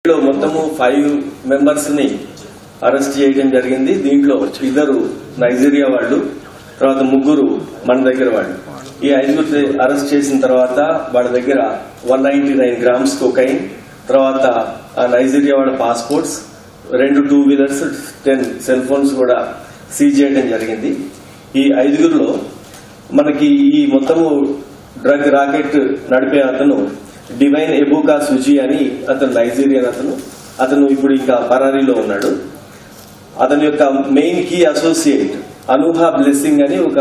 మొత్తము 5 మెంబర్స్ ని అరెస్ట్ చేయడం జరిగింది. దీంట్లో 2 నైజీరియా వాళ్ళు, తర్వాత 3 మన దగ్గర వాళ్ళు. ఈ 5 అరెస్ట్ చేసిన తర్వాత వాళ్ళ దగ్గర 199 గ్రామ్స్ కోకైన్, తర్వాత నైజీరియా వాళ్ళ పాస్పోర్ట్స్, 2 2 వీలర్స్, 10 సెల్ ఫోన్స్ కూడా సీజ్ చేయడం జరిగింది. ఈ 5లో మనకి ఈ మొత్తము డ్రగ్ రాకెట్ నడిపే అతను డివైన్ ఎబుకా సుజీ అని అతను నైజీరియన్ అతను ఇప్పుడు ఇంకా పరారీలో ఉన్నాడు. అతని యొక్క మెయిన్ కీ అసోసియేట్ అనూహా బ్లెస్సింగ్ అని ఒక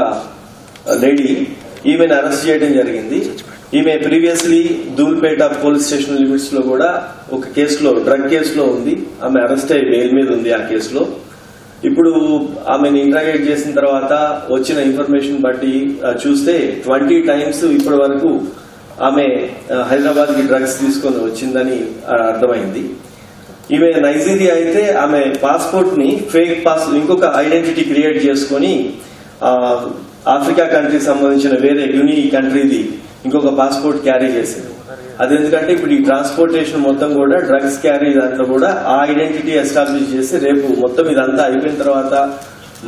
లేడీ, ఈమెను అరెస్ట్ చేయడం జరిగింది. ఈమె previously Dhoolpet police station limits లో కూడా ఒక కేసులో, డ్రగ్ కేసులో ఉంది. ఆమె అరెస్ట్ అయ్యి బెయిల్ మీద ఉంది ఆ కేసులో. ఇప్పుడు ఆమెను ఇంట్రాగేట్ చేసిన తర్వాత వచ్చిన ఇన్ఫర్మేషన్ బట్టి చూస్తే 20 టైమ్స్ ఇప్పటి వరకు ఆమె హైదరాబాద్ కి డ్రగ్స్ తీసుకొని వచ్చిందని అర్థమైంది. ఈమె నైజీరియా అయితే ఆమె పాస్పోర్ట్ ని ఫేక్ ఇంకొక ఐడెంటిటీ క్రియేట్ చేసుకుని ఆఫ్రికా కంట్రీకి సంబంధించిన వేరే యుని కంట్రీది ఇంకొక పాస్పోర్ట్ క్యారీ చేసింది. అదెందుకంటే ఇప్పుడు ఈ ట్రాన్స్పోర్టేషన్ మొత్తం కూడా డ్రగ్స్ క్యారీ దాంట్లో కూడా ఆ ఐడెంటిటీ ఎస్టాబ్లిష్ చేసి రేపు మొత్తం ఇదంతా అయిపోయిన తర్వాత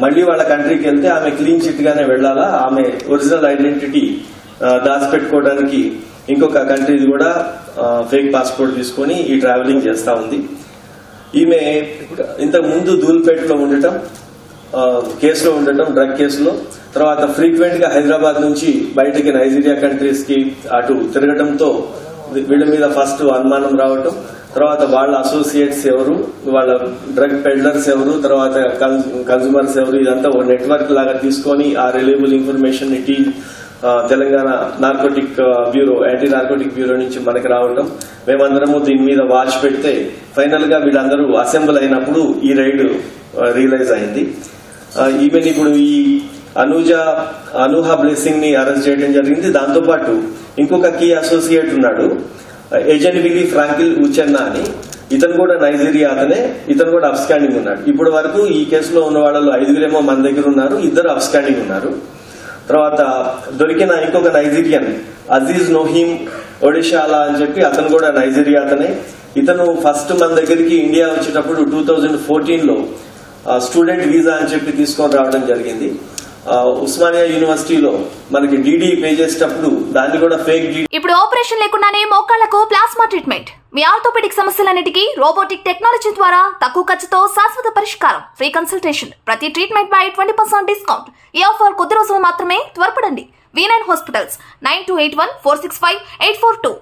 మళ్లీ వాళ్ళ కంట్రీకి వెళ్తే ఆమె క్లీన్ చిట్ గానే వెళ్లాలా. ఆమె ఒరిజినల్ ఐడెంటిటీ దాచిపెట్టుకోవడానికి ఇంకొక కంట్రీది కూడా ఫేక్ పాస్పోర్ట్ తీసుకుని ఈ ట్రావెలింగ్ చేస్తా ఉంది. ఈమె ఇంతకు ముందు ధూల్పేటలో ఉండటం, కేసులో ఉండటం, డ్రగ్ కేసులో, తర్వాత ఫ్రీక్వెంట్ గా హైదరాబాద్ నుంచి బయటకి నైజీరియా కంట్రీస్ కి అటు తిరగటంతో వీళ్ళ మీద ఫస్ట్ అనుమానం రావటం, తర్వాత వాళ్ళ అసోసియేట్స్ ఎవరు, వాళ్ళ డ్రగ్ పెడ్లర్స్ ఎవరు, తర్వాత కన్స్యూమర్స్ ఎవరు, ఇదంతా ఒక నెట్వర్క్ లాగా తీసుకొని ఆ రిలయబుల్ ఇన్ఫర్మేషన్ ని Telangana narcotic bureau, anti narcotic bureau నుంచి మనకి రావడం, మేమందరము దీని మీద వాచ్ పెడితే ఫైనల్ గా వీళ్ళందరూ అసెంబ్ల్ అయినప్పుడు ఈ రైడ్ రియలైజ్ అయింది. ఈవెన్ ఇప్పుడు ఈ అనూహా బ్లెస్సింగ్ ని అరెస్ట్ చేయడం జరిగింది. దాంతోపాటు ఇంకొక కీ అసోసియేట్ ఉన్నాడు, ఎజెన్విలి ఫ్రాంకిల్ ఉచెన్నా అని. ఇతను కూడా నైజీరియా అతనే, ఇతను కూడా అబ్స్కాండింగ్ ఉన్నాడు. ఇప్పటి వరకు ఈ కేసులో ఉన్న వాళ్ళలో 5 మన దగ్గర ఉన్నారు, 2 అబ్స్కాండింగ్ ఉన్నారు. తర్వాత దొరికిన ఇంకొక నైజీరియన్ అజీజ్ నోహీమ్ ఒడిషాలా అని చెప్పి అతను కూడా నైజీరియా అతనే. ఇతను ఫస్ట్ మన దగ్గరికి ఇండియా వచ్చేటప్పుడు 2014లో స్టూడెంట్ వీసా అని చెప్పి తీసుకొని రావడం జరిగింది. ఉస్మానియా యూనివర్సిటీలో మనకి డీడీ పే చేసేటప్పుడు దాన్ని కూడా ఫేక్ డీడీ. ఇప్పుడు ఆపరేషన్ లేకుండానే మోకాళ్లకు ప్లాస్మా ట్రీట్మెంట్, మీ ఆర్థోపెడిక్ సమస్యలన్నిటికీ రోబోటిక్ టెక్నాలజీ ద్వారా తక్కువ ఖర్చుతో శాశ్వత పరిష్కారం, ఫ్రీ కన్సల్టేషన్, ప్రతి ట్రీట్మెంట్ పై 20% డిస్కౌంట్. ఈ ఆఫర్ కొద్ది రోజులు మాత్రమే, త్వరపడండి. V9 hospitals 9281465842.